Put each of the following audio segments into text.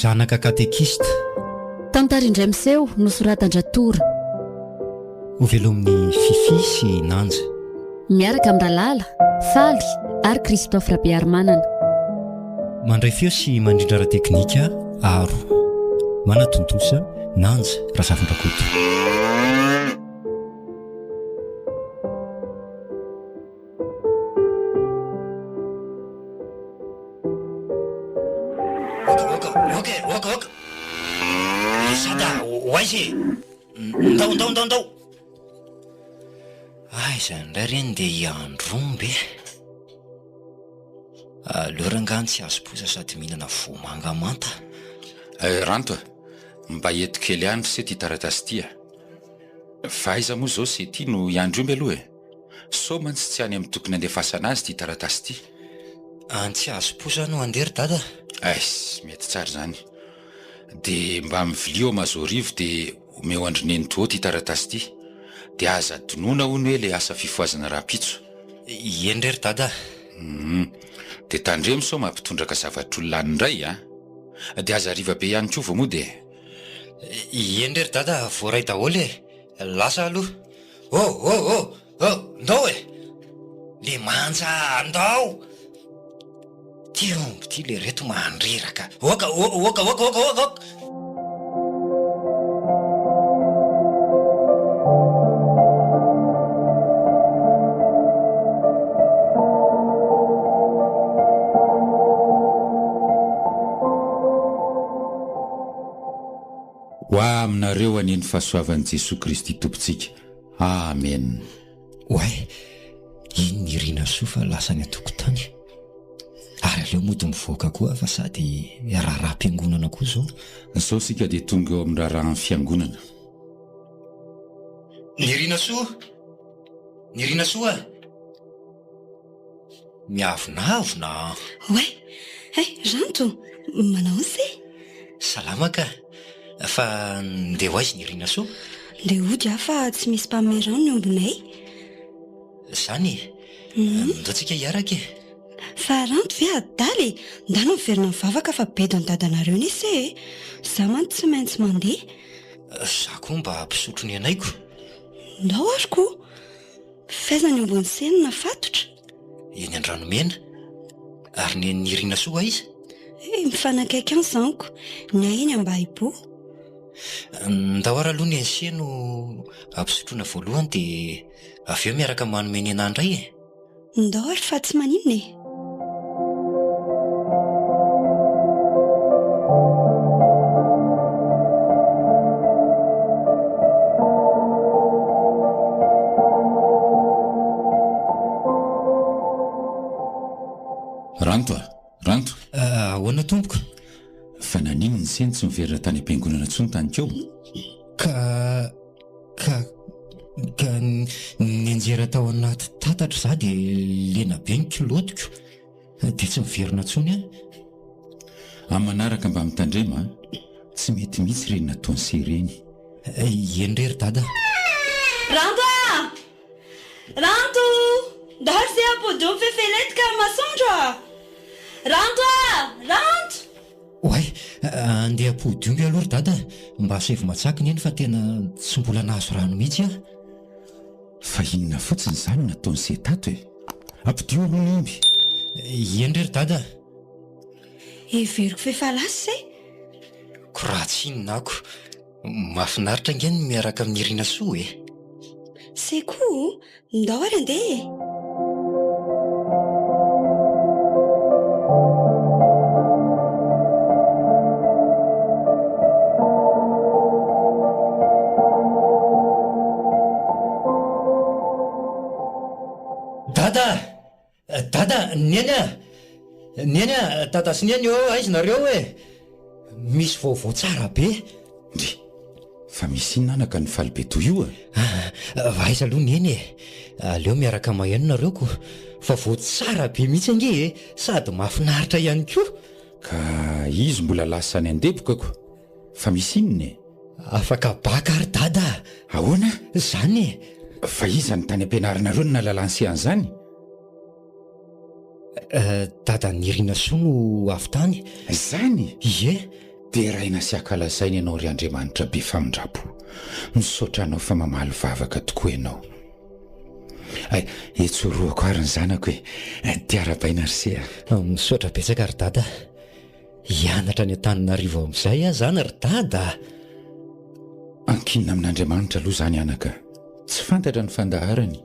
Zanaka katekista Tantarindray miseho nosoratan-dratora ho velomin'ny Fifi sy Nanja miaraka amin'ny Ralala, Faly ary Christophe Rabearmanana. mandray feo sy mandrindra ara-teknika Aro, manatontosa Nanja Razafindrakoto. Oka sada hoaizy ndao izany indray reny dia hiandromby leorangany tsy azo poza sady mihinana vomanga manta. Ranto mba eto kely andro se ty taratasy tia fa iza moa zao se ty no hiandromby aloha somantsy tsy any amin'ny tokony andefasana azy ty taratasy ty. Tsy azo poza no andery dada. Mety tsara zany dia mba mivilio mazorivo dia omeo androneny to ty taratasy ty dia aza donona hono hoe le asa fifoazana raha-pitso. Endrery dada. Dia tandremo so mampitondraka zavatr'olona indray dia aza riva be ihany koa vo moa dia endrery dada voaray daholo lasa aloha. Ndao le manja andao tiombo ty le reto mandriraka. Oka ho aminareo aneny fahasoavan'i Jesosy Kristy tompontsika. Amen. Oay, iny ny rina soa fa lasany atokotany. Ary aleo mody mivoaka koa fa sady raharaha-mpiangonana koa zao. Sao sika dia tonga eo amin'ny raharahan'ny fiangonana. Ny rina soa miavonavona. Oay, Ranto, manao se? Salamaka, fa ndeha hoaizy ny rina soa. Le ody fa tsy misy mpamery rano ny ombinay. Zany ndao tsika hiaraka fa Ranto ve adaly ndano miverina mivavaka fa bedo ny dadanareo nese za mantsy tsy maintsy mandeha. Za koa mba mpisotro ny anaiko. Ndao ary koa faiza ny ombon'ny senina fatotra eny an-dranomena ary ny rina soa izy. Mifanakaiky any zaniko ny ahiny ambaibo. Ndao ary aloha ny enseno ampisotroana voalohany dia avy eo miaraka manome ny anandray Ndao ary fa tsy maninona Ranto. Ahoana tompoko? Fa nanino ny seny tsy miverina tany am-piangonana intsony tany keo? Ka nianjera tao anaty tatatra za dia lena be ny kilotiko dia tsy miverina intsony amin'ny manaraka mba mitandrema tsy mety mihitsy ireny nataony sereny. Endrery dada. Ranto ndahary se apody mifefeletika masondro Ranto. Oay, andeha apodiongy aloha dada mba asevy matsakiny eny fa tena tsy mbola nahazo rano mihitsy fa inona fotsiny zany nataony setato ampidio aloha omby. Endrery dada. Everiko fefalasy se ko raha tsy inonako mahafinaritra ingeny miaraka amin'ny rina soa se koa ndao ary andeha Dada, nieny tata sy nieny aizy nareo misy vaovao tsara be. Fa misy inanaka ny falibe toy io Vaiza aloha nieny aleo miaraka maheno nareo ko fa vao tsara be mihitsy ange sady mahafinaritra ihany koa. Ka izy mbola lasany andebokako fa misy inona afaka baka ary dada. ahoana zany fa iza ny tany ampianarinareo no nalalansean'izany dada nirina soa no avy tany zany ie dia raina sy akalazainy ianao ry Andriamanitra be famindrapo misaotra anao fa mamaly vavaka tokoa ianao ay etsoroako ary ny zanako hoe tiara-baina ry misaotra betsaka ry dada hianatra ny Antananarivo amin'izay zany ry dada ankinina amin'Andriamanitra aloha zany anaka tsy fantatra ny fandaharany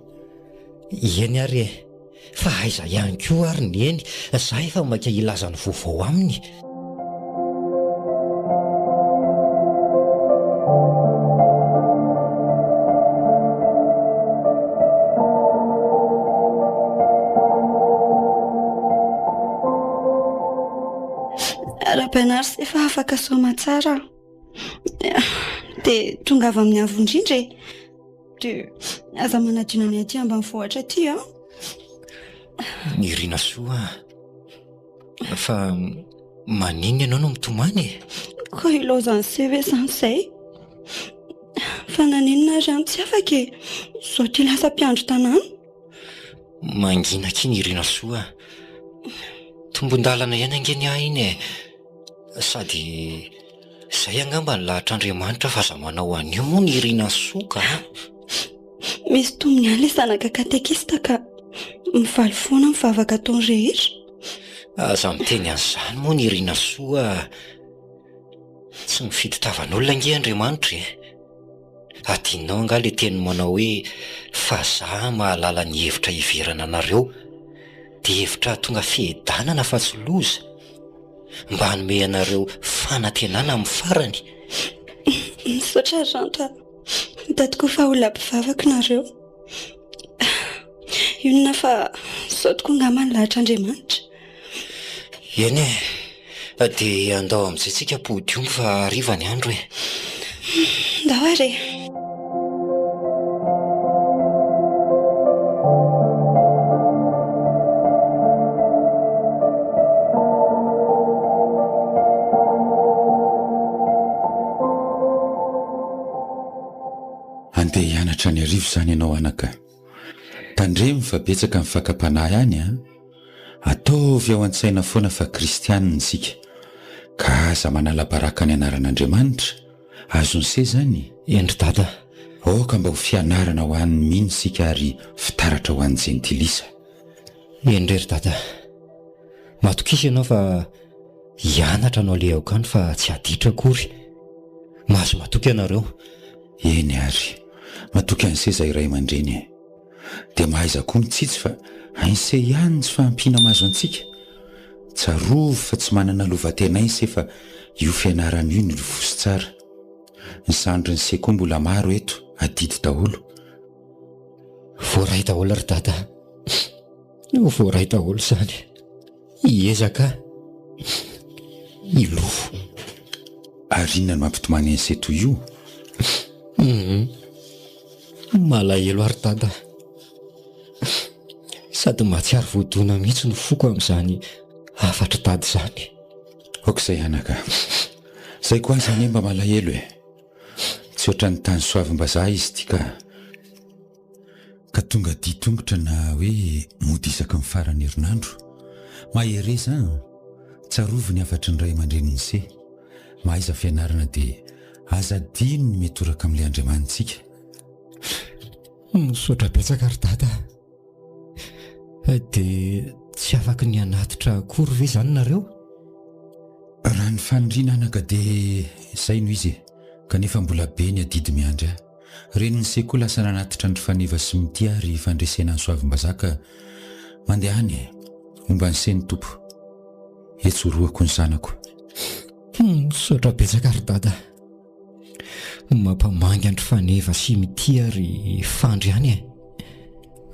eny ary fa aiza ihany koa ary ny eny za efa maika ilaza ny vaovao aminy Raha-pianary sy efa afaka soma tsara dia tonga avy amin'ny avo indrindra dia aza manadina ny aty ambany vohatra aty nirina soa fa maniny ianao no mitomany ko ilozany se hoe san'izay fa naninona ary any tsy afaka zao ty lasa mpiandro tanàna mangina ky nirina soa tombon-dalana ihany angeny iny sady zay angamba ny lahitr'Andriamanitra fa za manao an'io moa nirina soa ka misy tombony any zanaka katekista ka mivaly foana mivavaka taony rehetra za miteny an'izany moa nirina soa tsy mifidy tavan'olona nge Andriamanitra adinao anga le teny manao hoe fa za mahalala ny hevitra hiverana anareo dia hevitra tonga fihedanana fa tsy loza mba hanome anareo fanantenana amin'ny farany misaotra ranta hitady fa olona mpivavaka nareo inona fa zao tokoa ngamba ny lahitr'Andriamanitra eny dia andao amin'izay tsika podiony fa hariva ny andro ndao ary andeha hianatra ny arivo zany ianao anaka tandremy fa betsaka ny fakapanahy any ataovy ao an-tsaina foana fa kristianina isika ka aza manala baraka ny anaran'Andriamanitra azony se zany endry dada aoka mba ho fianarana ho an'ny mino isika ary fitaratra ho an'ny jentilisa endrery dada matokisa ianao fa hianatra anao le aokany fa tsy aditra akory mahazo matoky ianareo eny ary matoky an'seza iray aman-dreny dia mahaiza koa mitsitsy fa ainse ihany tsy fahampiana mahazo antsika tsarovo fa tsy manana lovatena ainse fa io fianarana io ny lofosi tsara ny sandro ny se koa mbola maro eto adidy daholo voaray daholo ry dada voaray daholo zany hiezaka ilofo ary inona no mampitomany an'se toy io malahelo ary dada sady mahatsiary voadona mihitsy no foko amin'izany afatra tady zany aok'izay anaka zay koa zany mba malahelo tsy oatra ny tany soavim-bazaha izy ty ka tonga dia tongotra na hoe mody isaka ny farany herinandro mahereza tsarovo ny afatry ny ray aman-dreniny se mahaiza fianarana dia aza dino ny metoraka amin'ilay Andriamanitsika misaotra betsaka ry dada dia tsy afaka ny anatitra akory ve zany nareo raha ny faniriana anaka dia izay no izy kanefa mbola be ny adidy miandry reny ny se koa lasa nanatitra ny faneva sy mity ary fandresena ny soavim-bazaka mandeha any momba ny seny tompo etsoroako ny zanako misaotra betsaka ry dada mampamangy andry faneva sy mity ary fandry any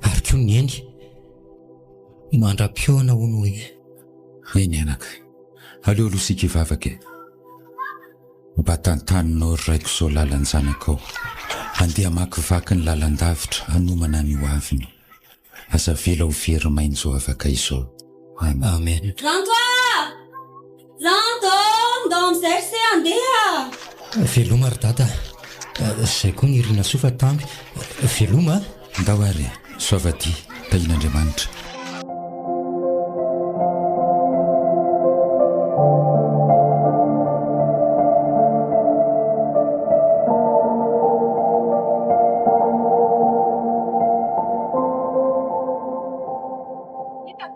ary koa ny eny mandra-pioana hono eny anaka aleo aloha sika hivavaka mba tantaninao ry raiko izao lalany zanakao andeha makivaky ny lalan-davitra hanomana ny ho aviny aza vela ho very mainy izao afaka izao amen Zanto ndao amin'izay se andeha veloma ry dada Izay koa ny Irina Soa fa tamby. Veloma? Ndao ary, soavadia, tahin'Andriamanitra.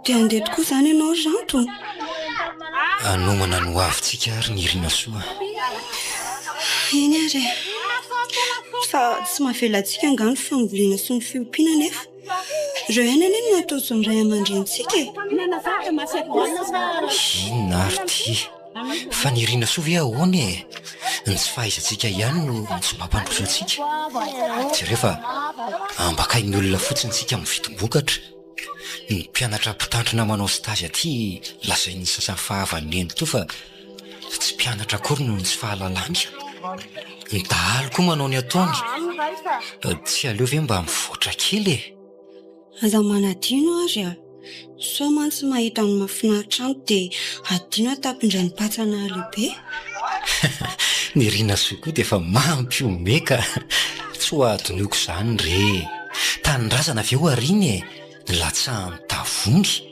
dia andeha tokoa izany ianao Ranto? Anomana no avintsika ary ny Irina Soa. Eny ary fa tsy mahavelantsika angano ny fambolena sy ny fiompiana nefa ireo ihany anie no natao zao ny ray aman-drentsika e. Inona ary ty? Fa ny Irina Soa ve ahoana e? Ny tsy fahaizantsika ihany no tsy mampandroso antsika. Jereo fa ambakain'ny olona fotsiny tsika amin'ny fitom-bokatra. Ny mpianatra mpitandrina manao stazy aty lazain'ny sasany fahavan'ny eny to fa tsy mpianatra akory no tsy fahalalany. Ny dahalo koa manao ny ataony. Tsy aleo ve mba mivoatra kely e? Aza manadino ary a so mantsy mahita ny mahafinaritra any dia adino atapindray ny patsana lehibe. Ny Irina Soa koa dia efa mampiomeka. Tsy ho adinoiko izany re. Tanindrazana avy eo ariny e. Latsahan'ny tavongy.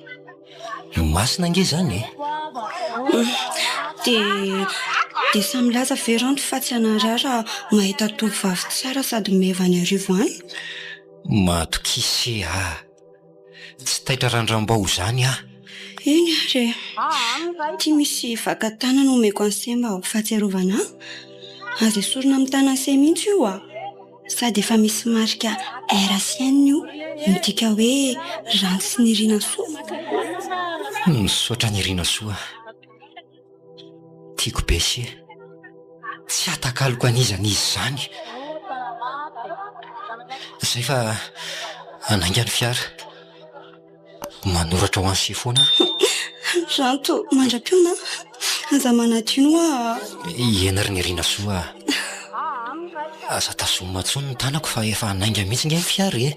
Masina nge izany e. dia samy laza ve Ranto fa tsy hanarara mahita tovovavy tsara sady meva ny arivo any? Matokise tsy taitra randram-bao izany Eny ary tia misy vaka-tana no omeko an'se mba ho fahatsiarovana aza esorina amin'ny tanany se mihitsy io sady efa misy marika RCN io midika hoe Ranto sy ny Irina Soa. Misaotra ny Irina Soa. Tiako be se. Tsy atakaloko an'izan'izy izany. Izay fa anaingany fiara. Manoratra ho an'se foana. Ranto, mandra-piona aza manadino Ena ry ny Irina Soa. Aza tazomina intsony ny tanako fa efa anainga mihitsy nge ny fiara e.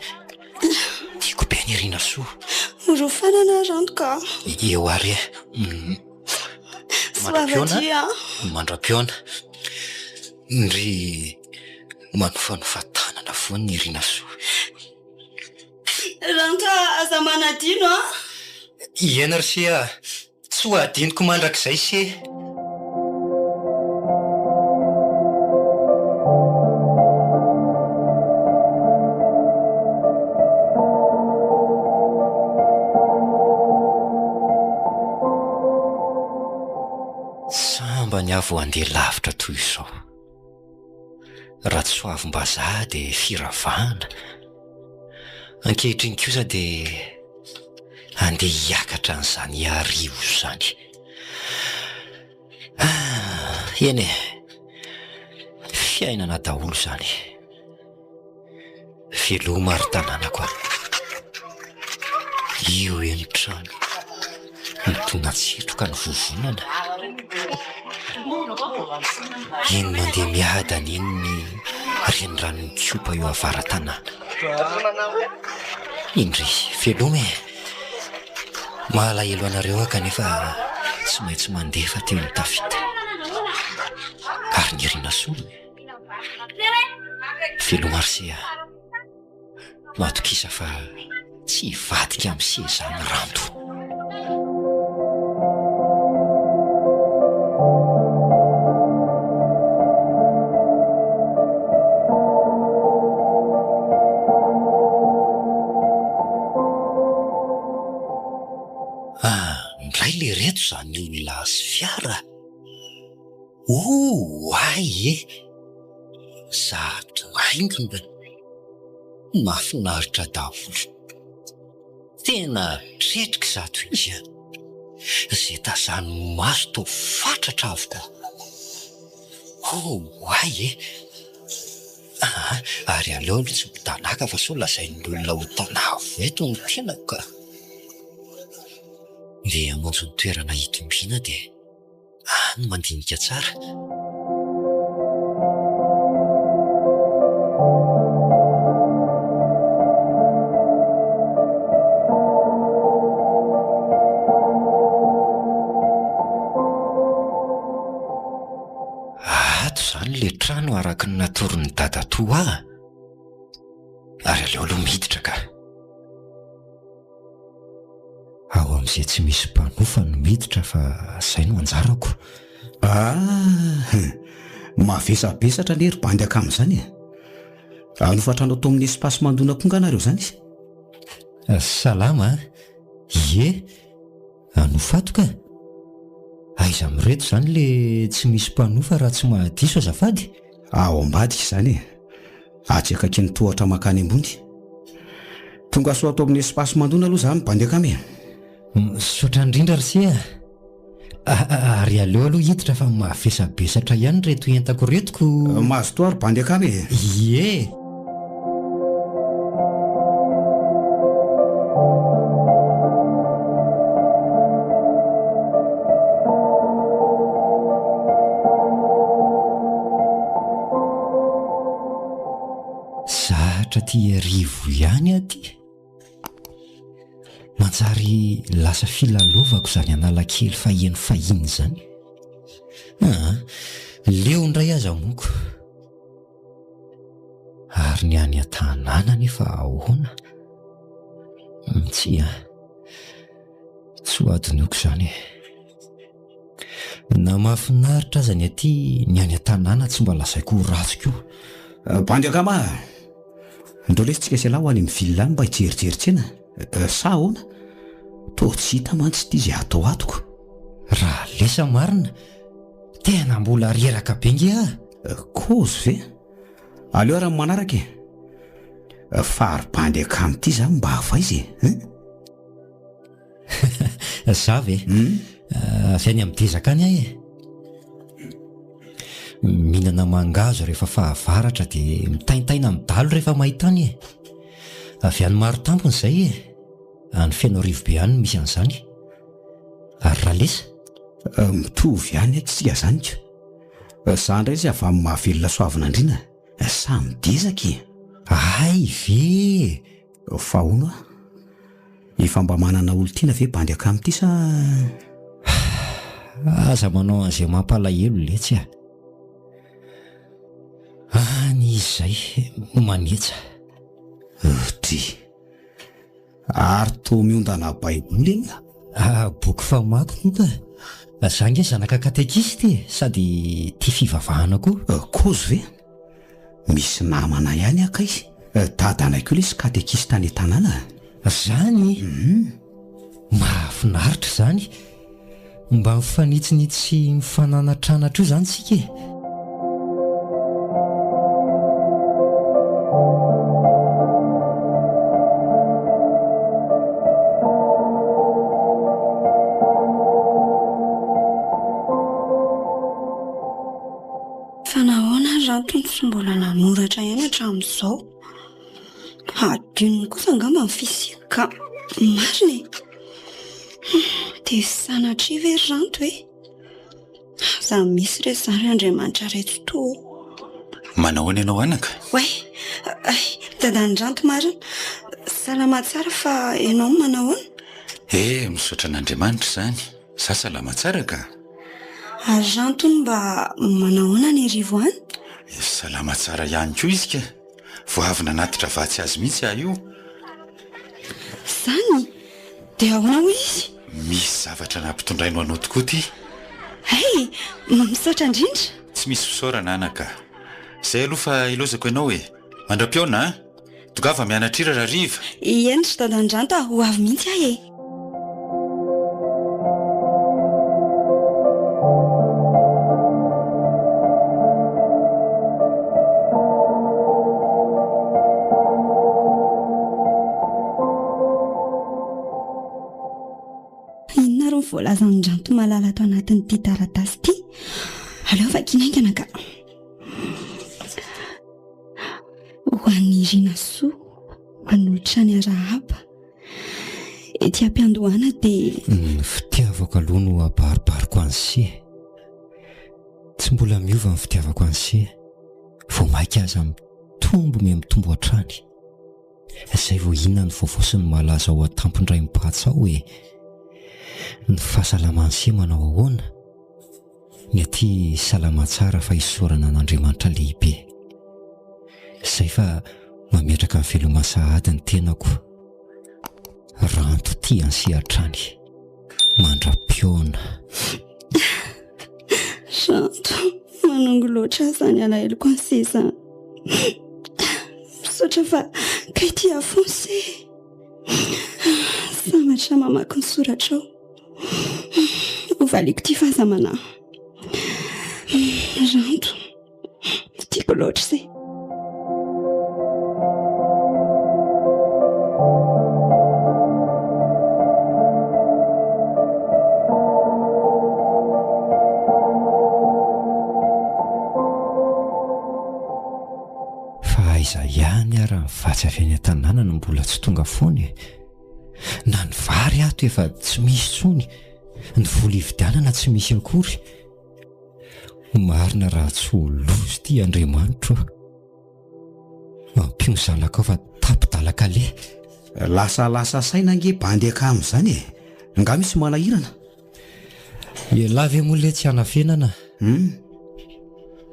Tiako be ny Irina Soa. Rofanana Ranto ka eo ary e. Soavadia Mandra-piona. Ndry manofanofatanana foana ny Irina Soa. Ranto aza manadino Ena ry se tsy ho adiniko mandrakizay se. Samba ny avo andeha lavitra toy izao. Raha tsy soavim-bazaha dia firavahana. Ankehitriny kosa dia andeha hiakatra an'izany arivo izany. Eny e, fiainana daholo izany. Veloma ary tanànako io eny trano mitona tsitroka ny vovonana. Eny mandeha miadana eny ny renirano kopa eo avara-tanàna. Indry veloma e. Mahalahelo anareo kanefa tsy maintsy mandeha fa teo ny tafita. Ary ny Irina Soa veloma ary se matokisa fa tsy vadika amin'ny se izany Ranto. Ndray le reto izany olona azy fiara. Ay e. Zato haingana. Mahafinaritra daholo. Tena tretrika zato izy izay tazan'ny maso toa fatratra avokoa. Ay e. Ary aleo tsy mitanaka fa sao lazain'ny olona ho tanavo eto ny tenako ka. Dia hamonjy ny toerana hitombiana dia any mandinika tsara. Ato izany le trano araka ny natoron'ny dada toa ary aleo aloha miditra ka. Ao amin'izay tsy misy mpanofa no miditra fa izay no anjarako. Mavesabesatra le ry bandy akamin'izany e. Anofatranao tao amin'ny espasy mandona konga anareo zany. Salama Ie, anofatoka. Aiza mireto zany le tsy misy mpanofa raha tsy mahadiso azafady. Ao ambadika izany e. Atsekaky ny tohatra makany ambony. Tonga soa atao amin'ny espasy mandona aloha zany bandy akamy. Sotra indrindra rysia. Ary aleo aloha hiditra fa mavesabesatra ihany reto entako retoko. Mahazo toa ary bandy akamy. Ie. Zahatra ty arivo ihany aty. Manjary lasa filalovako zany Analakely fahiny zany. Leo ndray aza monko. Ary ny any an-tanàna nefa ahoana. Tsy adinoko zany. Na mahafinaritra aza ny aty ny any an-tanàna tsy mba lasaiko ho ratsiko. Bandy akama. Ndreo lesitsika sela ho any amin'ny villa mba hijerijeritsena. Sa ahoana? Toa tsy hita mantsy ity izay atao atoko. Raha lesa marina, tena mbola reraka be nge kozy ve? Aleo raha manaraka e. Fary bandy akamy ity zany mba hafa izy e. Zavy avy any amin'ny tezaka any ahy e. Mihinana mangazo rehefa fahavaratra dia mitaintaina midalo rehefa mahitany e. Avy any maro tampony izay e. Any Feno Rivobe any misy an'izany. Ary raha lesa mitovy ihany tsy zany ka. Za ndray izy avy amin'ny mahavelona soavina indrina. Sa midezaka e. Ay ve. Fa hono efa mba manana olontiana ve bandy akamy ity sa? Aza manao an'izay mampalahelo letsy a. Any izay manetsa. Ty ary toa miondana baiboly boky famaky ka. Zange zanaka katekisty sady tia fivavahana koa. Kozy ve? Misy namana ihany aka izy. Dadanay koa lesy katekisty tany tanàna. Zany mahafinaritra zany. Mba mifanitsinitsy mifananatranatra io zany tsika e. Tsy mbola nanoratra ihany hatramin'izao. Adinony kosa angamba ny fisika ka marina e. Dia sanatria ve ranto e. Za misy re zary Andriamanitra reto to. Manahoana ianao anaka? Dadany ranto marina. Salama tsara fa ianao manahoana? Misaotra an'Andriamanitra zany. Za salama tsara ka. Ary rantony mba manahoana ny rivo any? Salama tsara ihany koa izy ka. Vao avy nanatitra vatsy azy mihitsy io. Zany? Dia ahoana ho izy? Misy zavatra nampitondrainao anao tokoa ty. Misaotra indrindra. Tsy misy fisaorana anaka. Izay aloha fa ilozako ianao e. Mandram-piona togava mianatrira raha riva. Endry dadan-dranta ho avy mihitsy ahy e. Voalazany ranto malala ato anatin'ity taratasy ity. Aleo vakinaingana ka. Ho an'ny Rinasoa, manolotra ny Rahaba. Ety am-piandohana dia ny fitiavako aloha no abaribariko an'sia. Tsy mbola miova ny fitiavako an'sia. Vao maika aza mitombo mitombo hatrany. Izay vao inona ny vaovao sy ny malaza ao an-tampondray mipatsy ao ny fahasalaman'sia manao ahoana. ny aty salama tsara fa isorana an'Andriamanitra lehibe. Izay fa mametraka amin'ny veloma-sahady ny tenako. Ranto ty ansihatrany mandra-piona. Ranto, manongo loatra zany alahelo ny sisa. Misaotra fa kay ty afonse. Samatra mamaky ny soratrao. Ovaliko ty fahazamana. Ranto, tiako loatra izay. Aiza ihany ara mivatsy avy any an-tanàna no mbola tsy tonga foany. Na ny vary ato efa tsy misy tsony, ny vola ividianana tsy misy akory. Marina raha tsy ho lozy ty Andriamanitra. Mampio ny zanaka fa tapidalaka le. Lasa saina nge bandy akamo zany e. Nga misy malahirana. Ialave moa le tsy hanafenana.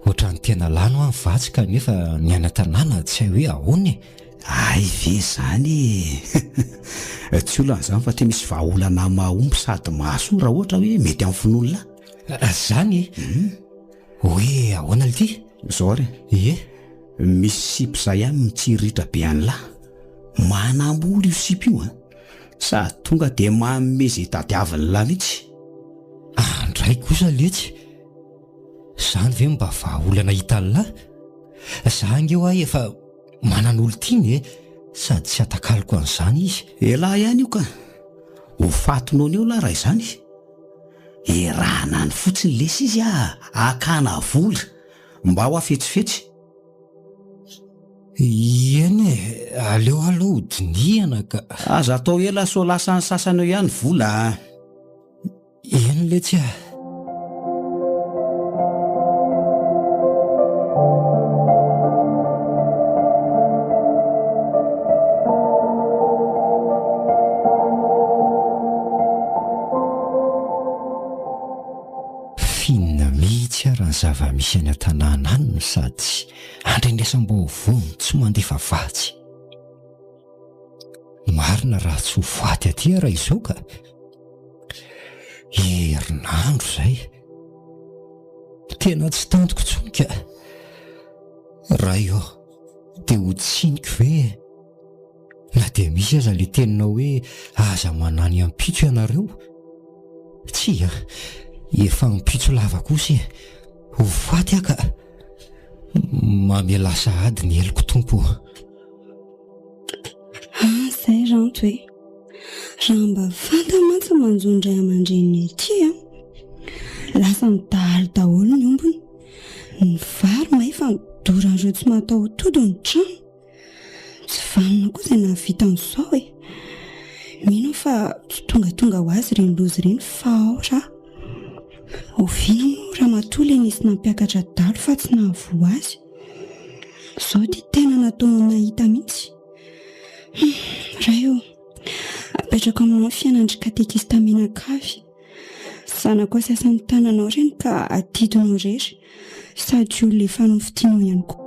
Ohatran'ny tena lano amin'ny vatsy kanefa ny any an-tanàna tsy hay hoe ahoana. Ay ve zany. Tsy olan'izany fa te misy vahaolana mahomby sady mahasoa raha ohatra hoe mety amin'ny finoana. Zany hoe ahoana ity? Zao re. Misy sipy izay ihany mitsiritra be an'lahy. Manambola io sipy io sady tonga dia manome izay tadiavin'ny lahy mihitsy. Andray kosa letsy. Zany ve mba vahaolana hitan'lahy? Zangeo ahy efa manan'olo tiany sady tsy atakaliko an'izany izy. Elahy ihany io ka. Ho fatinao eo lahy raha izany. Erahana ny fotsiny lesy izy akana vola mba ho afetsifetsy. Eny aleo aloha dinihana ka. Aza atao ela so lasa ny sasany eo ihany vola. Eny letsy finna mihitsy raha ny zava-misy any an-tanàna any no sady andrendresam-baovony tsy mandefa vatsy. Marina raha tsy ho faty aty raha izao ka. Herinandro izay. Tena tsy tantoko tsony ka. Raha io dia ho tsiniko ve? Na dia misy aza le teninao hoe aza manany ampitso ianareo. Tsia, efa mipitso lava kosa ho faty ka. Mamela sahady ny eloko tompo. Zay Ranto hoe raha mba fanta mantsy manjondray aman-dreny ety lasa midahalo daholo ny ombony. Ny vary maefa midoran'ireo tsy matao todo ny trano. Tsy vanona koa izay nahavita an'izao mino fa tsy tonga ho azy ireny lozy ireny fa aora. Oviana moa raha matola nisy nampiakatra dalo fa tsy nahavoa azy. Izao dia tena nataony nahita mihitsy. Raha io apetraka aminao fianandry katekista menakavy. Zanako asasan'ny tananao ireny ka adidinao rery sady olona efa nofitinao ihany koa.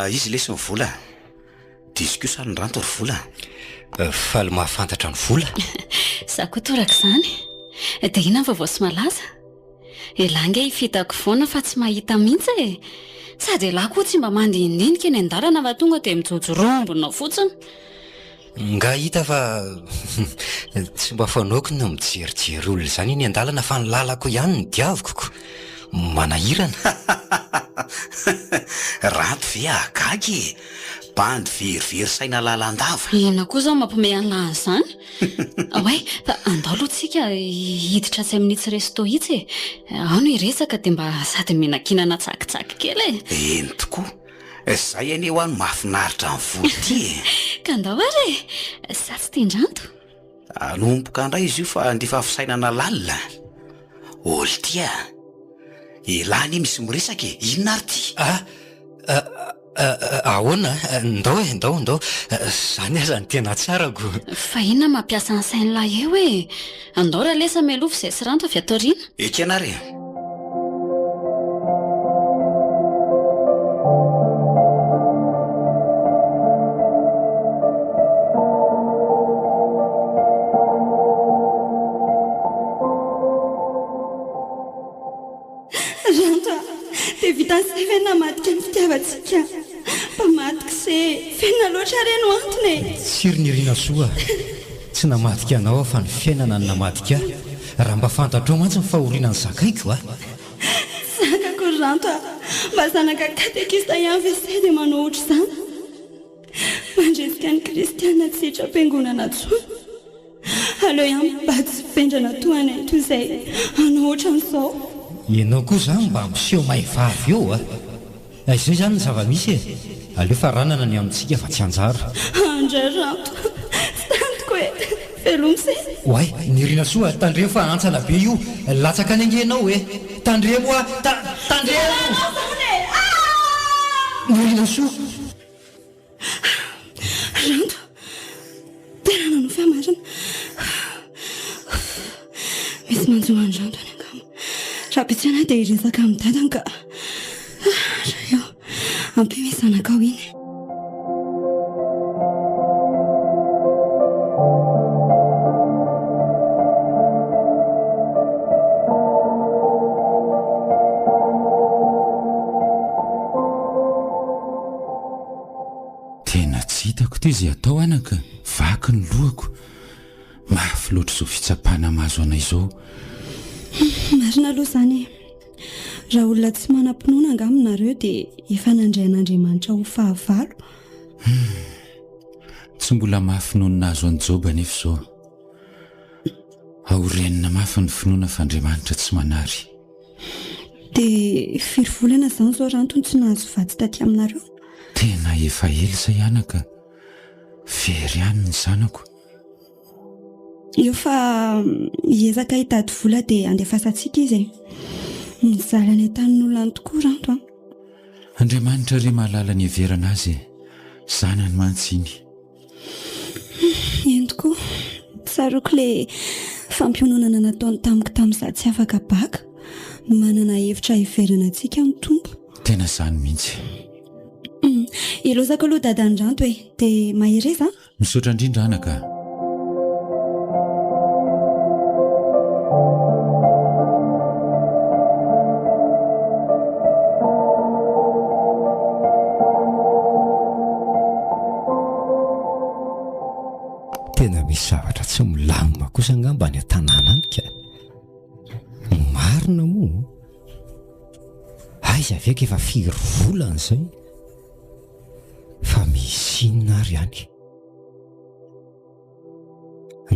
Izy lesy ny vola. Disiko sa ny Ranto ry vola. Faly mahafantatra ny vola. Za koa toraka izany. Dia ina fa vao sy malaza. Elange hifitako foana fa tsy mahita mihitsy Sady lahy koa tsy mba mandininika eny an-dalana fa tonga dia mijojorombona fotsiny. Nga hita fa tsy mba fanaoko na mijerijery olona izany eny an-dalana fa ny lalako ihany ny diaviko. Manahirana. Ranto ve agagy bandy verivery saina lalandava. Ina koa zao mampome an'lahy izany. Oe, fa andao aloha tsika hiditra tsy amin'itsy resto itsy ao no hiresaka dia mba sady mihinan-kinana tsakitsaky kely Eny tokoa. Izay anie ho any mahafinaritra ny volo ty Ka andao ary za tsy tia Ranto. Anomboka indray izy io fa andefa fisainana lalina. oltia elany misy miresaka inona ary ty ahoana ndao zany aza ny tena tsarako fa inona mampiasa ny sain'lahy eo e andao raha lesa melovo izay sy ranto avy atoriana ekanary dia vita fena matika ny fitiavatsika mpamadika se fena loatra reno antony tsiry ny riana soa tsy namadika anao fa ny fiainana ny namadika raha mba fantatrao mantsy ny fahoriana ny zakaiko zakako ranto mba zanaka katekista ihany vese dia manao ohatra izany mandresika ny kristiana tsitra am-piangonana tsony aleo ihany mbady sy vendrana toana toy izay anao ohatra n'izao ianao koa zany mba miseho maivavy eo izay zany ny zava-misy aleo fa ranana ny amintsika fa tsy anjara andray ranto tsy tantiko hoe velomse oay nirina soa tandremo fa antsana be io latsaka ny angenao tandremo tandremo nirina soa ranto tena nano famarina misy manjoany ranto any angamo rapitsana dia iresaka amin'ny dadany ka raha eo ampimisanankao iny tena tsy hitako ty izay atao anaka vaky ny lohako mafy loatra izao fitsapana mahazo anay izao marina aloha izany raha olona tsy manam-pinoana angaminareo dia efa nandrain'Andriamanitra ho fahavalo tsy mbola mahafinoana azo any joba nefa izao aorenina mafy ny finoana fa Andriamanitra tsy manary dia firy volana izany izao rantony tsy nahazo vatsy taty aminareo tena efa ela izay anaka very ihany ny zanako eo fa hiezaka hitady vola dia andefasantsika izy mizaly any an-tanin'olona tokoa ranto Andriamanitra ry mahalala ny heverana azy zanany mantsiny eny tokoa tsaroako ilay fampiononana nataony tamiko tamin'izaho tsy afaka baka manana hevitra hiverana antsika ny tompo tena izany mihitsy ilozako aloha dadany ranto dia mahereza misaotra indrindra anaka tena misy zavatra tsy milamina kosa angamba ny an-tanàna anyka marina moa aiza aveka efa firy volana izay fa misy inona ary any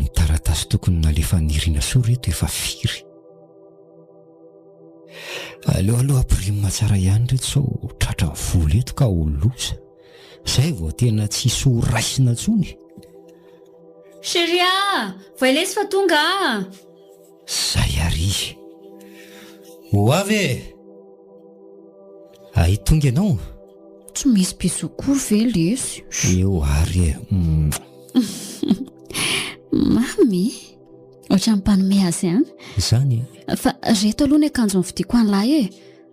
ny taratasy tokony nalefa nirina soa reto efa firy aloha ampirima tsara ihany reto sao tratra vola eto ka olosa izay vao tena tsisy ho raisina tsony Chéria, voailesy fa tonga zay ary ho avy tonga ianao tsy misy pisokory ve lesy eo ary mamy ohatra mpanome azy any zany fa reto aloha ny akanjo nividiako an'lahy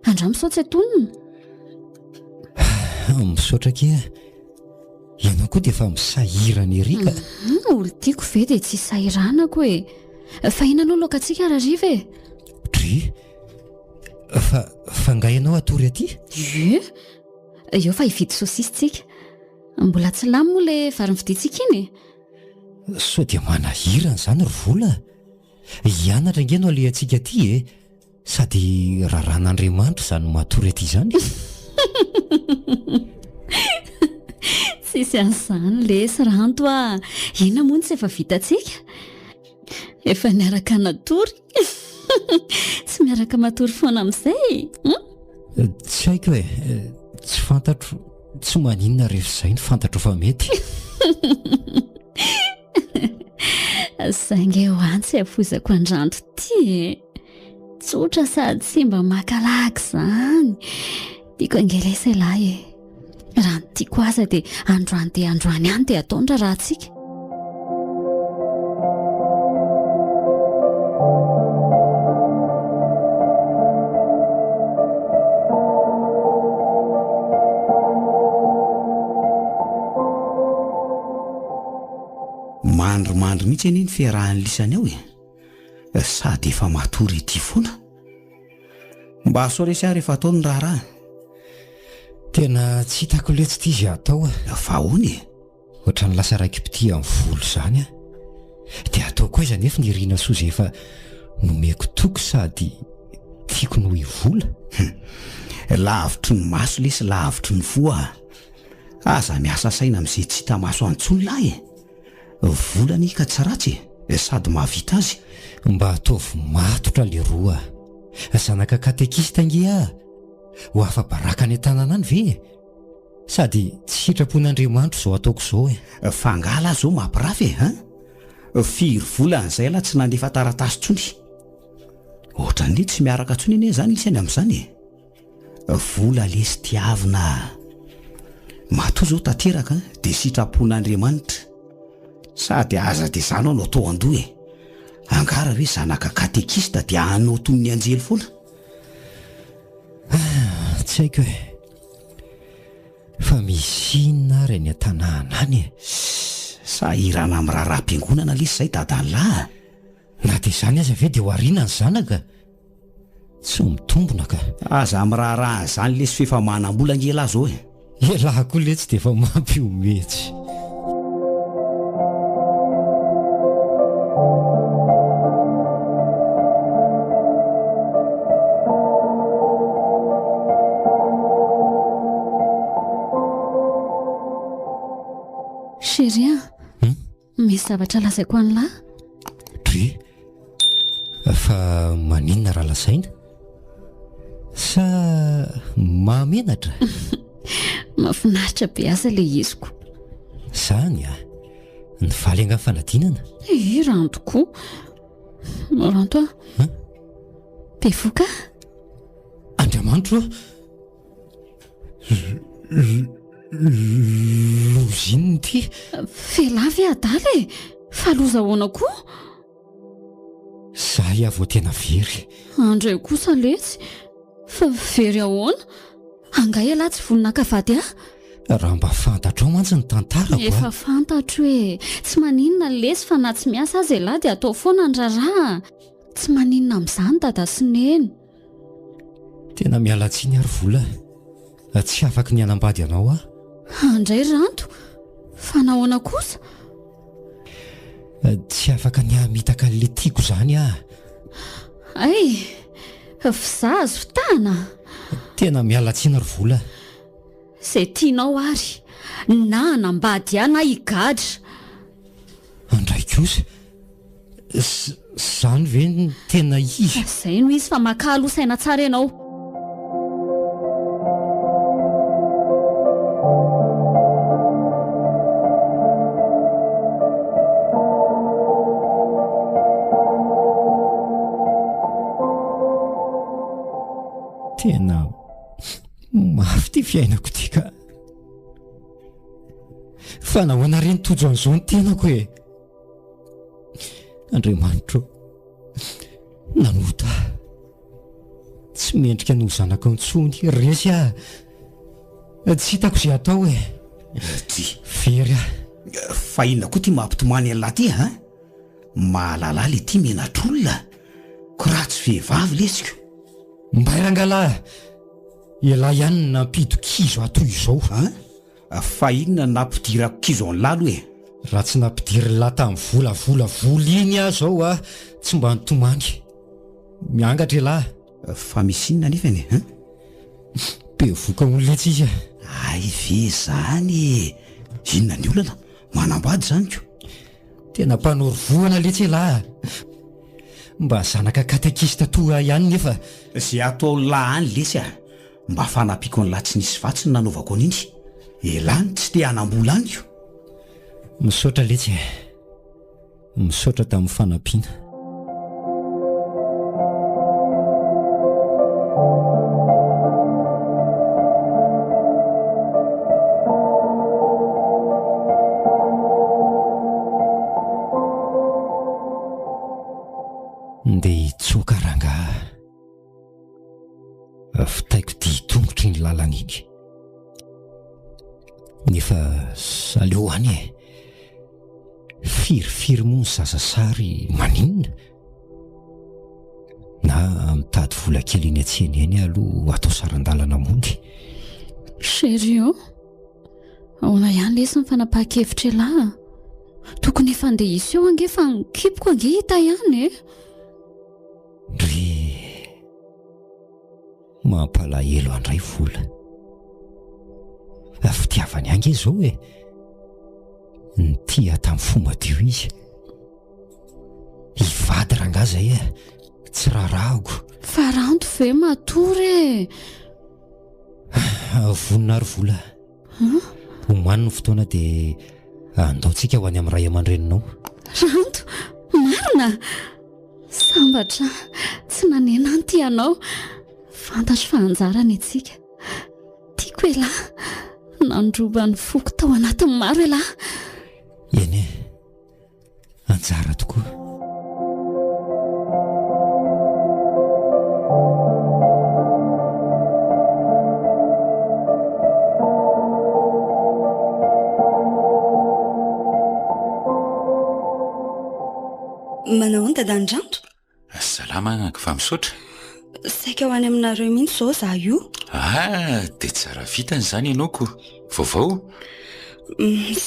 andramo sao tsy atonona misaotra ke ianao koa dia efa misahirana erika olo tiako ve dia tsy sahiranako fa ina aloha lokatsika rahariva dry fa nga ianao atory aty eo fa hividy sosisitsika mbola tsy lamy moa ilay vary nividintsika iny sao dia manahirana izany ry vola hianatra ingeno alehantsika aty sady raharan'Andriamanitra izany matory aty izany tsisy an'izany lesy ranto ina moa tsy efa vitantsika efa niaraka natory tsy miaraka matory foana amin'izay tsy haiko tsy fantatro tsy maninona rehefa izay ny fantatro fa mety sainga eo antsy afozako andranto ty tsotra sady sy mba makalaka zany tiako angelesa lahy e raha ny tiako aza dia androany dia androany ihany dia ataondra raha tsika mandromandro mihitsy any ny fiarahan'ny lisany ao e sady efa matory ity foana mba asoresy rehefa ataony raharaha tena tsy hitako le tsy tia izy atao fahony ohatra ny lasa raikipiti amin'ny volo zany dia atao koa iza nefa ny riana soa izay efa nomeko toko sady tiako noho ivola lavitry ny maso lesy lavitry ny foa aza miasa saina amin'izay tsy hita maso antsony lahy volany ka tsy ratsy sady mahavita azy mba ataovy matotra le roa zanaka katekista ngia ho afa-baraka ny tanàna any ve sady tsy sitrapon'Andriamanitra izao ataoko izao fangala zao mampirafy firy volan'izay la tsy nandefa taratasy tsony ohatra ny tsy miaraka tsony ane zany isany amin'izany vola lesy tiavina matoa zao tanteraka dia sitrapon'Andriamanitra sady aza dia zany ao no atao andoha angara hoe zanaka katekista dia anao toy ny anjely foana tsy haiko fa misy inona ary ny an-tanàna any sahirana amin'ny raharaha-piangonana lesy izay dadanylahy na dia izany aza ve dia ho ariana ny zanaka tsy mitombona ka aza amin'ny raharaha zany lesy fefa manam-bola ngela zao elahy koa le tsy dia efa mampiometsy Chérie, misy zavatra lazaiko an'lahy dre fa maninona raha lasaina sa mahamenatra mahafinaritra be asa le iziko zany ny valy anga fanadinana ranto koa ranto be voka Andriamanitra loziny ty felavy adaly fa loza hoana koa za iavo tena very andray kosa letsy fa very ahoana angay alahy tsy voninakavady raha mba fantatro ao mantsy ny tantarako efa fantatro hoe tsy maninona lesy fa na tsy miasa azy lahy dia atao foana ny raraha tsy maninona amin'izany dada sy neny tena mialatsiny ary vola tsy afaka ny anambady anao andray ranto fa nahoana kosa tsy afaka ny hamitaka le tiako zany ay fizazo fitana tena mialatsiny ary vola izay tianao ary na nambady na higadra andray kosa zany ve ny tena izy izay no izy fa makalosaina tsara ianao tena mafy ty fiainako ty ka fa nahoana reny tojo an'izao ny tenako Andriamanitra nanota tsy mendrika no zanako antsony resy tsy hitako izay atao ty very fa inona koa ty mampitomany an'lahy ty mahalala le ty menatr'olona ko raha tsy vehivavy lesiko mbairangalahy elahy ihany ny nampido-kizo atoy izao fa inona nampidirako kizo an'lalo raha tsy nampidiry lahy tamin'ny vola iny zao tsy mba nitomany miangatra elahy fa misy inona nefany be voka olonetsy izy ay ve zany inona ny olana manambady zany ko tena mpanory voana letsy elahy mba zanaka katekista toa ihany nefa zay atao lahy any lesy mba fanapiko ny lahy tsy nisy vatsy ny nanaovako an'iny elany tsy te hanambola anyko misaotra letsy misaotra tamin'ny fanampiana sokaranga fitaiko diitongotry ny lalana iny nefa aleoany firifiry moa ny sasasary maninona na mitady vola kely eny atsena eny aloha atao sarandalana mondy. Serio? Ahoana ihany lesy ny fanapaha-kevitra lahy? Tokony efa andeha isy eo ange fa nikipoko ange hita ihany ry mampalahelo andray vola fitiavany ange zao nytia tamin'ny fomadio izy hivady rangazay tsy raharahago fa ranto ve matory vonina ary vola homany ny fotoana dia andaotsika ho any amin'ny ray aman-dreninao. Ranto marina sambatra tsy nanena ny tianao fantatro fa anjarany itsika tiako lahy nandroba ny foko tao anatin'ny maro lahy eny anjara tokoa. manao ny dadanydranto salama anako fa misaotra saika ho any aminareo mihitsy zao za io dia tsara vitany zany ianaoko vaovao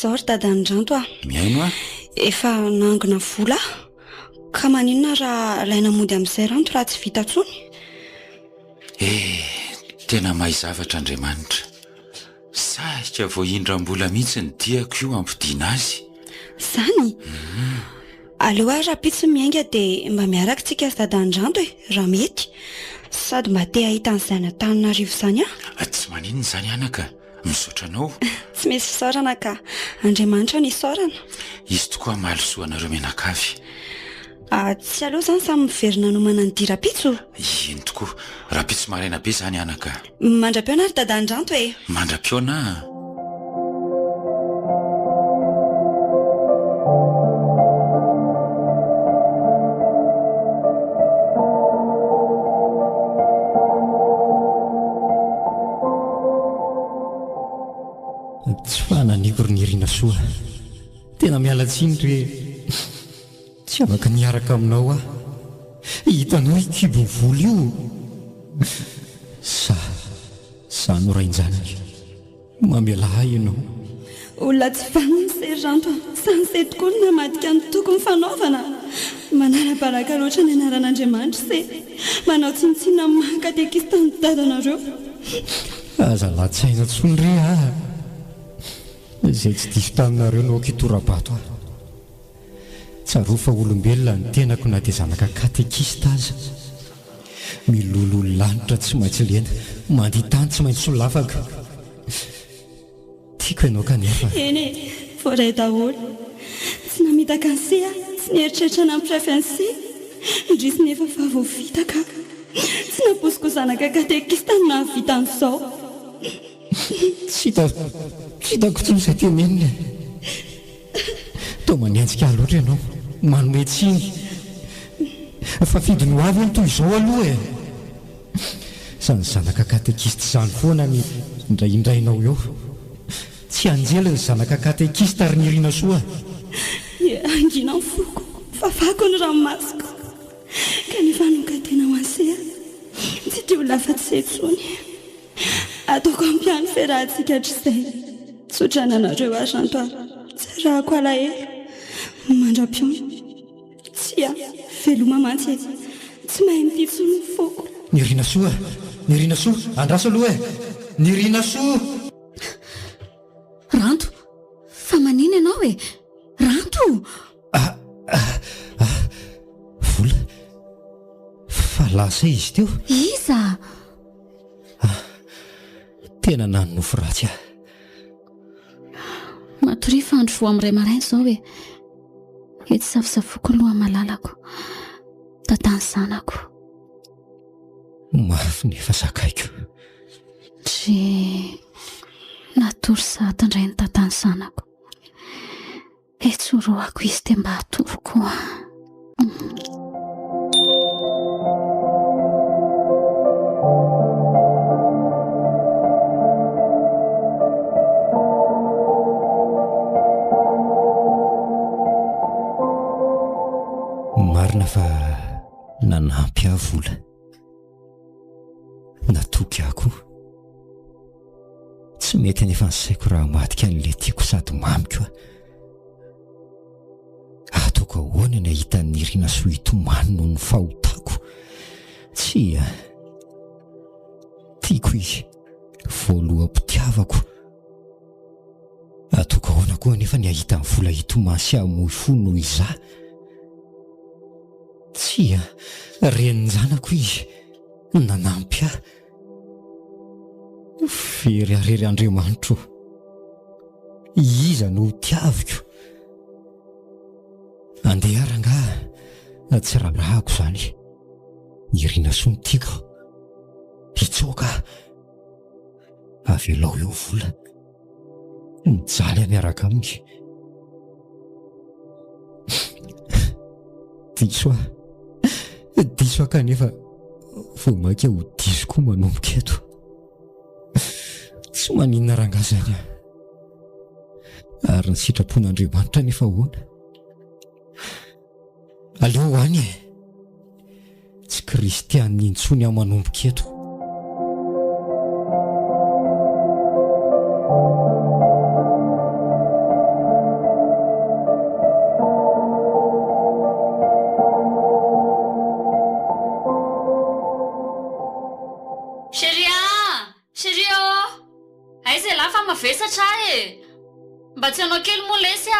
zao ry dadanydranto miaino efa nangona vola ka maninona raha ilaina mody amin'izay ranto raha tsy vita tsony tena mahay zavatra Andriamanitra sahika vo indram-bola mihitsy ny diako io ampidiana azy zany aleo ahy raha pitsy miainga dia mba miaraka tsika sy dadanydranto raha mety sady mba te ahita an'izay Antananarivo zany tsy maninona zany anaka misaotra anao tsy misy fisaorana ka Andriamanitra ny isaorana izy tokoa mahalosoanareo menakavy tsy aloha zany samy miverina nomana ny dira-pitso iny tokoa raha pitso maraina be zany anaka mandra-piona ary dadanydranto mandra-piona tsy fananiko ry nirina soa tena mialatsiny hoe tsy afaka niaraka aminao hitanao ikibony voly io sa no rainjanaka mamelahay ianao olona tsy vaniny serranto sansay tokoa ny namadika ny tokony fanaovana manara-baraka loatra ny anaran'Andriamanitra se manao tsinitsina mankatekista ny dadanareo aza latsaina tsony re izay tsy diso taminareo no kitorabato tsaroa fa olombelona ny tenako na dia zanaka katekista aza milolo lanitra tsy maintsy lena mandia tany tsy maintsy solafaka tiako ianao kanefa eny voaray daholo tsy namitaka ny se tsy nieritreritra nampirafy any se indrisy nefa fa voavitaka tsy naposiko zanaka katekista no nahavita an'izao tsy hitako tsony izay temenina tao maniantsika loatra ianao manome tsiny fa fidiny ho avy ny toy izao aloha sany zanaka katekista zany foana ny indraindrainao eo tsy anjely ny zanaka katekista ary nirina soa angina ny foko fafako ny ranomasiko kanefa noka tena ho anseha tsy tia ho lafa-tsy setsony ataoko ampiany ferahantsika hatr'izay tsotrananareo aranto tsy rahako alahelo mandra-piona tsy veloma mantsy tsy mahay mititsony ny foko nirina soa andraso aloha nirina soa ranto fa manina ianao ranto vola fa lasa izy teo iza tena nanonofo ratsy matory fandro vo amin'ray marainy zao ety safisafoko loha malalako tatany zanako mafy nefa sakaiko dre natory zato indray ny tatany zanako etsoroako izy te mba hatoroko marina fa nanampy aho vola, natoky aho koa. Tsy mety nefa nysaiko raha matika an'le tiako sady mamiko ataoko ahoana ny ahita ny Irina Soa itomany noho ny fahotako. Tsy tiako izy, voaloham-pitiavako. Ataoko ahoana koa nefa ny ahita ny vola itomany sy amoy fo noho izaho. Tsy reniny zanako izy, nanampy aho. Very arery Andriamanitro, iza no tiaviko. Andeha rangaha, tsy raharahako zany. Irina Soa tiako, hitsoaka avelao eo vola, mijaly miaraka aminy. Diso kanefa vao maika ho diso koa manomboka eto. Tsy maninona rangaha zany ary ny sitrapon'Andriamanitra nefa hoana. Aleo hoany tsy kristianina intsony aho manomboka eto. Vesatra mba tsy anao kely moa lesy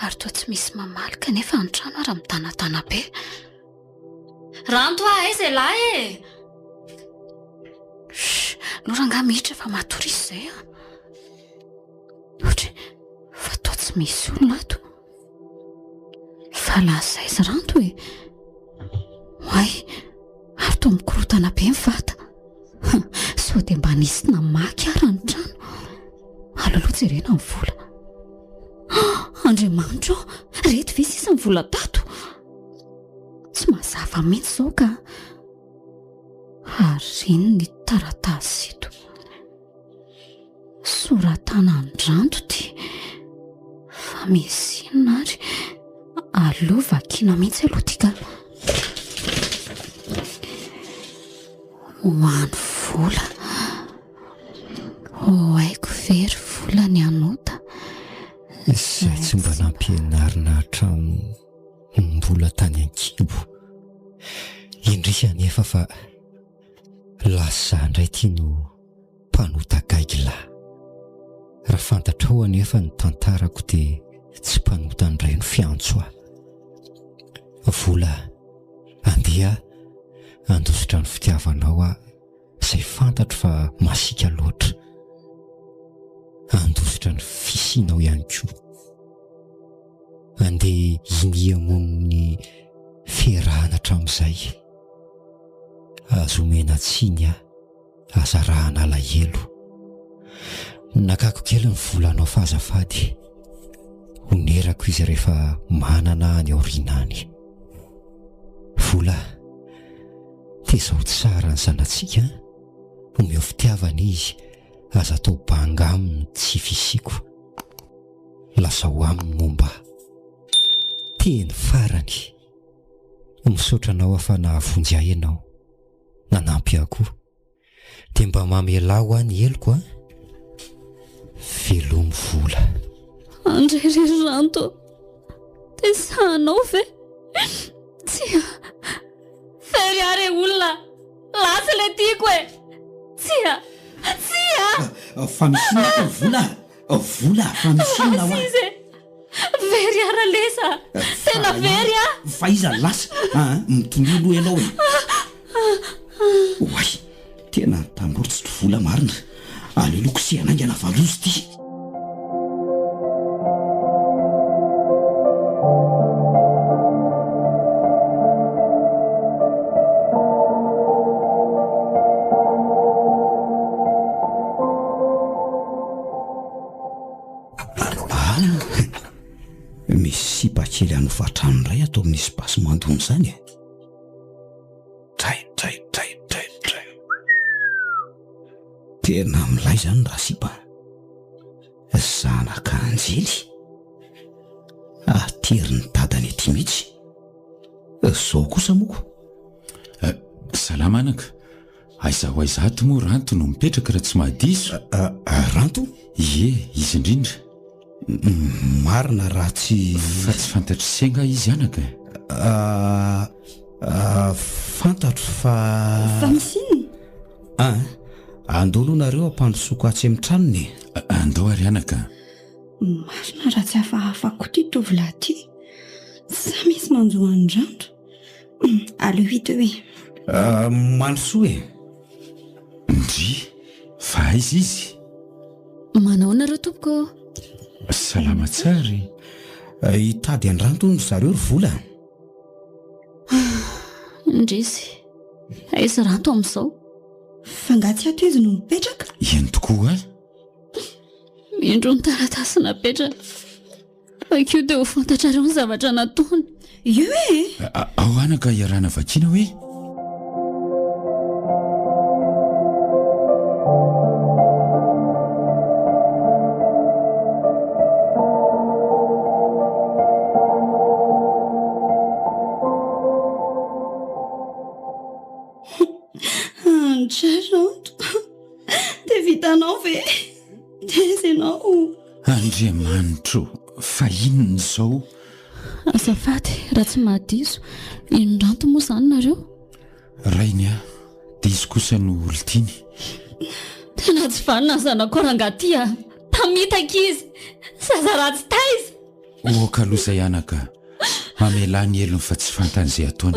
ary toa tsy misy mamalika nefa ny trano raha mitanatana be. Ranto aiza lahy lorangaha mihitra fa matorisy zay ohatra fa toa tsy misy olona ato. Fa lazay izy Ranto ay ary toa mikorotana be mivata. So dia mba nisy namaky ary ny trano. Aloloha jerena ny vola. Andriamanitro, reto ve sisa ny vola tato? Tsy mazava mihitsy izao ka ary ny taratasy ito. Soratana Andranto ty. Fa misy inona ary? Aleo vakina mihitsy aloha ty ka. Ho an'ny vola. Haiko very vola ny anota. Izay tsy mba nampianarina hatrano mbola tany Ankibo. Indrisy anefa fa lasa indray ty no mpanota gaigila. Raha fantatrao anefa ny tantarako dia tsy mpanota indray ny fiantso aho. Vola andeha andositra ny fitiavanao aho izay fantatro fa masika loatra. Andositra ny fisianao ihany koa. Andeha iniamon'ny fiarahana hatramin'izay. Azo omena tsiny azarahana alahelo. Nakako kely ny volanao fazafady. Onerako izy rehefa manana ny aorinany. Vola tezao tsara ny zanatsika. Omeo fitiavana izy aza atao banga aminy tsy fisiko. Lasa ho aminy momba teny farany. Misaotranao afa nahavonjy ahy ianao, nanampy aho koa. Dia mba mamelao any eloko velomy vola. Andrery Ranto, dia sahanao ve? Tsy fery are olona lasa le tiako Tsia famisinana vola fa misinana ho very ara lesa tena very fa iza lasa mitondolo ianao oay tena tamborotsitro vola marina aleloko sy anangana valozy ty. Misy sipakely anofatrano ray atao amin'ny sipasy mandony zany tray tena milay zany raha sipa zanaka Anjely tery ny dadany ety mihitsy. Zao kosa moko. Salamanaka, aiza ho aizato moa Ranto no mipetraka raha tsy mahadiso. Ranto? Ie, izy indrindra. Marina raha tsy... Fa tsy fantatry senga izy anaka. Fantatro fa... Fa misinina? Andolo nareo ampandrosoako atsy amin'ny tranony. Andao ary anaka. Marina raha tsy hafahafako ty tovolahy ty. Sa misy manjoany Ranto. Aleo hita hoe. Mandrosoa e. Ndry, fa aiza izy? Manao nareo tompoko? Salama tsary. Hitady an-Ranto ny zareo ry vola. Ndrisy, aiza Ranto amin'izao? Fa nga tsy ato izy no mipetraka? Eny tokoa ahy. Mindro ny taratasy napetraka. Akio dia ho fantatrareo ny zavatra nataony. Io e? Ao anaka iarana vakiana hoe. Ranto, dia vitanao ve? Teza ianao. Andriamanitro, fa inona izao? Azafady, raha tsy mahadiso, ino Ranto moa izany nareo? Rainy aho, dia izy kosa no olon-tiany. Tena tsy vanina zanako rangaty a. Mpamitaka izy, zaza ratsy taiza. Oka aloha izay anaka, mamelany elony fa tsy fantany izay ataony.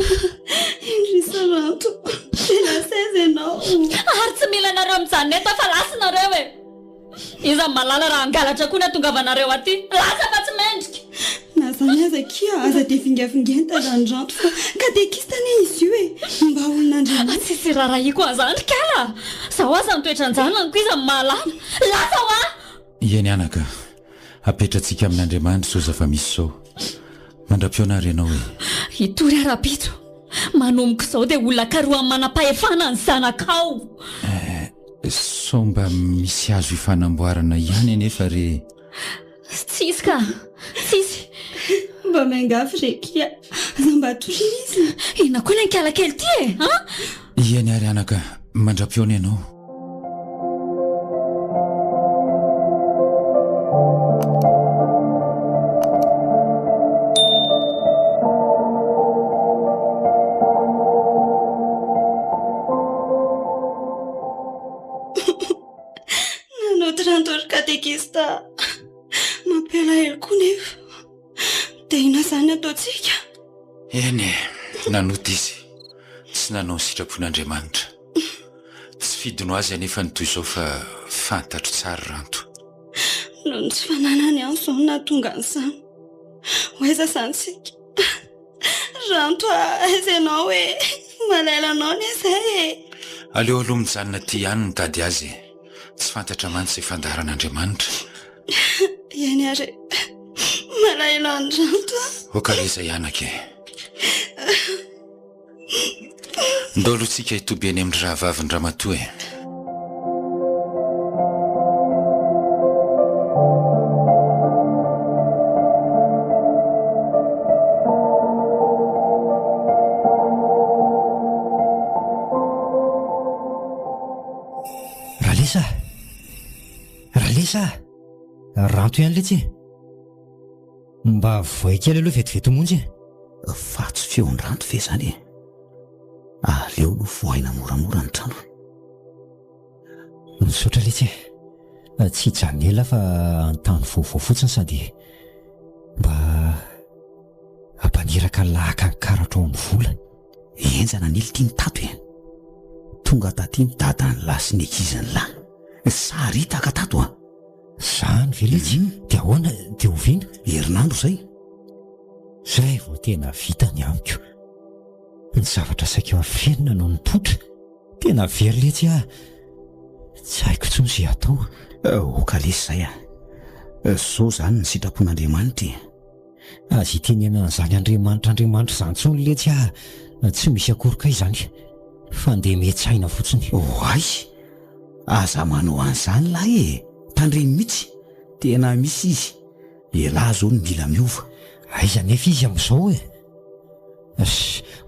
Indrisa Ranto, tena seza ianao. Ary tsy mila nareo mijanona eto fa lasa nareo e. Iza malala raha angalatra koa ny atongavanareo aty. Lasa fa tsy mendrika. Nazany aza kia, aza dia vingavingenta zany Ranto fa katekistany izy io e. Mba olon'Andriamanitra. Tsisy raharahiako an'izany kala. Zaho aza nitoetra anjanako iza mahalala. Lasa ho aho. Ieny anaka, apetratsika amin'Andriamanitra sao fa misy sao. Mandra-pionary ianao e. Hitory ara-pito. Manomboka izao dia olona karohany manam-pahefana ny zanakao. Sao mba misy azo hifanamboarana ihany anefa re. Tsisy ka, tsisy. Mba miangafy re kia, aza mba torina izy. Ina koa ny ankala kely ty e, ha? Ieny ary anaka, mandra-piona ianao. Katekista mampialahelo koa nefa dia ina izany ataontsika. Eny nanota izy tsy nanao ny sitrapon'Andriamanitra. Tsy fidino azy anefa nytoy izao fa fantatro tsara Ranto. Noho ny tsy fananany ihany izao nahatonga an'izany. Ho aiza izanysika? Ranto aiza ianao hoe malailanao ny izay e. Aleo aloha mijanona ty ihany mitady azy. Tsy fantatra mantsy izay fandaharan'Andriamanitra. Ieny ary malaelo any Ranto. Okareza ianaka e. Ndao alohantsika hitoby eny amin'ny raha vavin-dramatoa e. Rahalesa, Ranto ihany letsy. Mba voay kely aloha vetivety monjy. Fa tsy feon'ny Ranto ve zany e. Aleo no voaina moramora ny trano. Misaotra letsy. Tsy janela fa antany vaovao fotsiny sady mba ampaniraka lahaka ny karatra ao amin'ny vola. Enjana nily tia mitato e. Tonga taty midada ny lahy sy ny ankiziny lahy. Sary hitaka tato a. Zany ve letsy? Dia ahoana dia oviana? Herinandro izay. Zay vao tena vitany amiko. Ny zavatra saika afenina no nipotra. Tena very letsy a. Tsy haiko intsony izay atao. Okalesy izay a. Zao zany ny sitrapon'Andriamanitra. Azy itenena an'izany Andriamanitra izany intsony letsy a. Tsy misy akorika izany. Fa andeha mihetsaina fotsiny. Ay, aza manao an'izany lahy e. Tandreny mihitsy. Tena misy izy. Elahy zao ny mila miova. aiza nefa izy amin'izao e.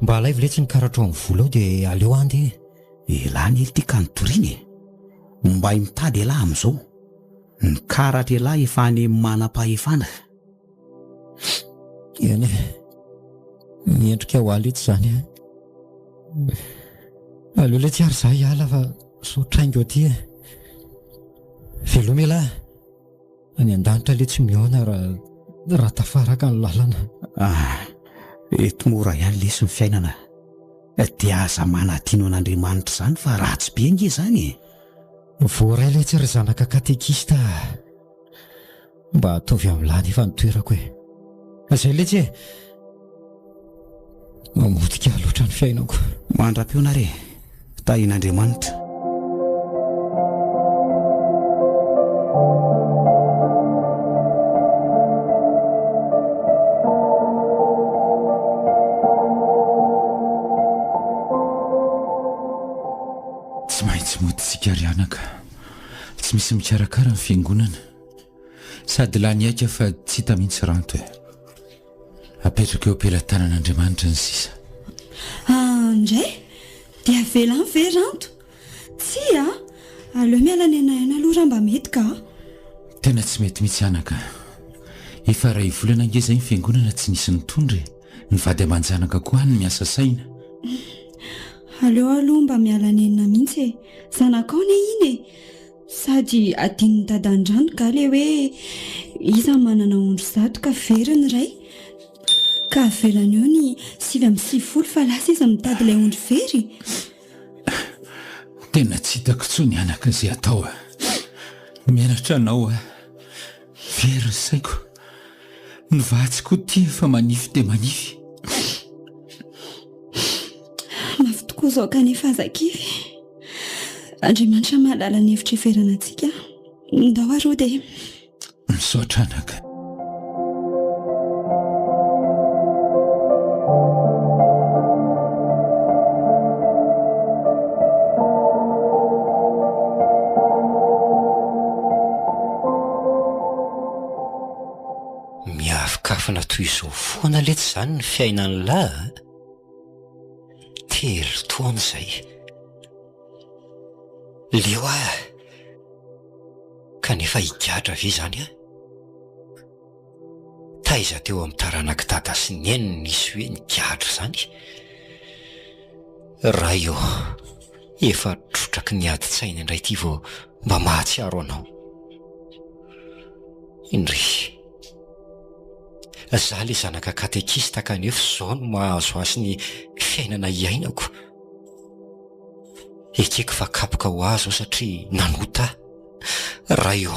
Mba alay viletsy ny karatra amin'ny vola ao dia aleo andy. Elany ely tia kanotoriany mba mitady elahy amin'izao. Ny karatra elahy efa any manam-pahefana. Eny miendrika ho aly etsy izany. Aleo ilay tsy ary izaho hiala fa sotraingo aty e. Veloma elahy. Any an-danitra ilay tsy mihaona raha tafaraka ny lalana. Eto mora ihany lesy ny fiainana. Dia aza manadino an'Andriamanitra izany fa ratsy be nge izany. Voaray ilay tsy ry zanaka katekista mba ataovy amin'ilany efa nitoerako e. Izay ilay tsy e. Mamotika loatra ny fiainako. Mandra-peona re, tahin'Andriamanitra. Tsy maintsy moditsika rianaka, tsy misy mikarakara ny fiangonana, sady lany aika fa tsy hita mihitsy ranto e. Apetraka eo am-pelantanan'Andriamanitra ny sisa. Indray dia velany ve ranto? Tsy aleo miala ny aina aloha raha mba mety ka. Tena tsy mety mihitsy anaka. Efa ray volana nge izay ny fiangonana tsy nisy nitondry, ny vady aman-janaka koa ny miasa saina. Aleo aloha mba miala ny aina mihitsy e. Zanakao ne iny e. Sady adin'ny dadan-drano ka le hoe iza manana ondry zato ka veriny ray. Ka avelany eo ny 7 fa lasa iza mitady ilay ondry very. Tena tsy hitako tsony anaka izay atao mianatra anao very saiko. Ny vatsiko tia fa manify dia manify. Mafy tokoa izao kanefa azakivy. Andriamanitra mahalala ny hevitra iverana antsika. Ndao arô dia misaotra anaka. Miavikafana toy izao foana letsy izany ny fiainan'ny lahy. Telo taona izay. Leo kanefa higadra ve izany taiza teo amin'ny taranaka dada sy neniny nisy hoe nigadra izany. Raha io efa trotraky ny adi-tsaina indray ity vao mba mahatsiaro anao. Indry izaho ilay zanaka katekista kanefa izao no mahazo azy ny fiainana iainako. Ekeko fa kapoka ho azy satria nanota. Raha io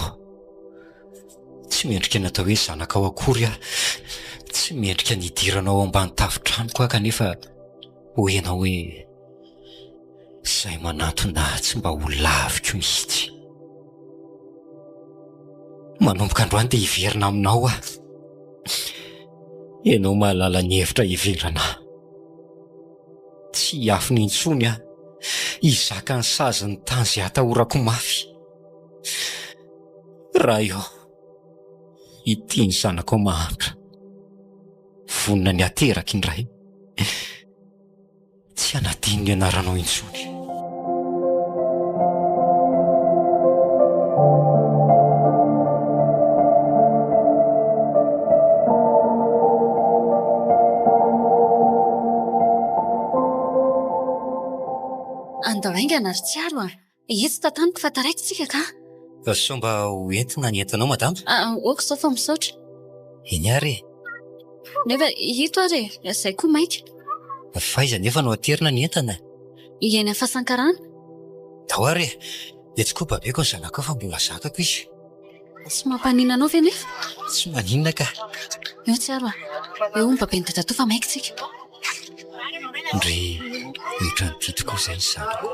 tsy mendrika natao hoe zanaka ao akory tsy mendrika nidiranao ambany tafotranoko kanefa hoenao hoe izay manatona tsy mba ho laviko mihitsy. Manomboka androany dia hiverina aminao ianao mahalala ny hevitra hiverana. Tsy afiny intsony izaka ny sazy ny tany izay atahorako mafy. Raha io ity ny zanako mahantra vonina ny ateraka indray. Tsy anadiny ny anaranao intsony. Andao aingana ry tsiaro etsy tataniko fa taraikitsika ka. Sao mba hoentina ny entanao madama? Oka izao fa misaotra. Eny ary Nefa hito ary izay koa maika. faiza nefa no aterina ny entana. Eny amin'ny fahasankarana. Dao ary dia tsy koa babeko ny zanako fa mbola zakako izy. Tsy mampanina anao ve nefa? Tsy maninona ka. Eo tsiaro eo ny babeny dadato fa maika tsika. Ndry mitra ny titiko izay ny zanako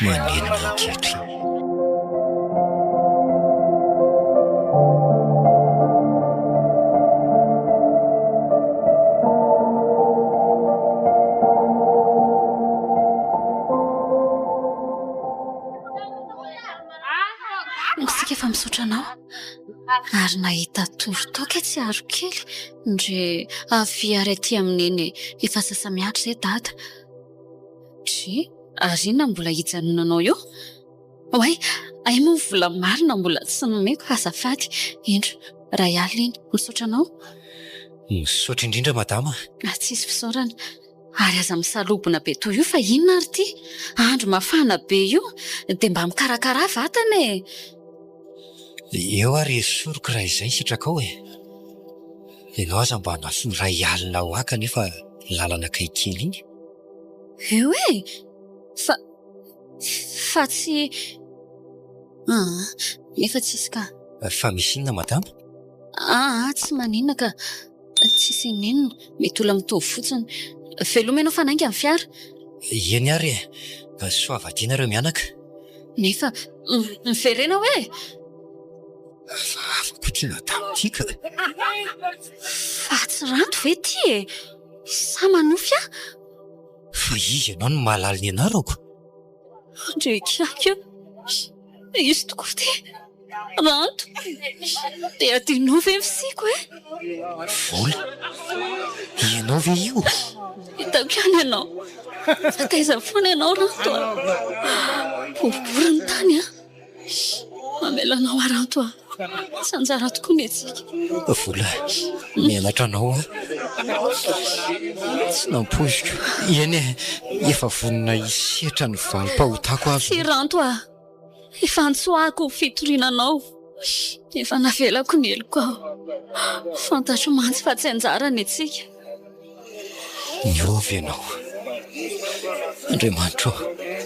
manenina ankehitriny. Sika fa misaotra anao. Ary nahita torotoka tsy aro kely ndre avy ary aty amin'iny efa sasa miatra izay dada. Dry ary inona mbola hijanonanao eo? Oay, ay moa vola marina mbola tsy nomeko azafady. Indro, ray alina iny, misaotra anao? Misaotra indrindra madama. Tsisy fisaorana. Ary aza misalobona be toy io fa inona ary ty? Andro mafana be io, dia mba mikarakara vatana e. Eo ary soroko raha izay sitraka ao e. Ianao aza mba nafony ray alina ho aka nefa lalana kaikely iny. Eo e, fa tsy... nefa tsisy ka. Fa misy inona madama? Tsy maninona ka. Tsisy ninona, mety olona mitovy fotsiny. Veloma ianao fanainga amin'ny fiara? Eny ary e, soavadiana ireo mianaka. Nefa miverena hoe? Fa afaka ty madama tika. Fa tsy ranto ve ty e? Sa manofy ah? Fa izy ianao no mahalala ny anarako. Ndrekaka izy tokoa ty ranto dia adinao ve misiko e? Vola? Ianao ve io? Hitako ihany ianao. Fa taiza foana ianao ranto a. Boribory ny tany a. Mamelanao a ranto a. Sanjara tokoa ny etsika. Vola, mianatra anao a. Tsy nampoiziko. Eny e, efa vonona hisehatra ny valim-pahotako avy. Tsy ranto a. Efa antsoako fitorinanao. Efa navelako ny eloko aho. Fantatro mantsy fa tsy anjara ny etsika. Niovy ianao. Andriamanitra,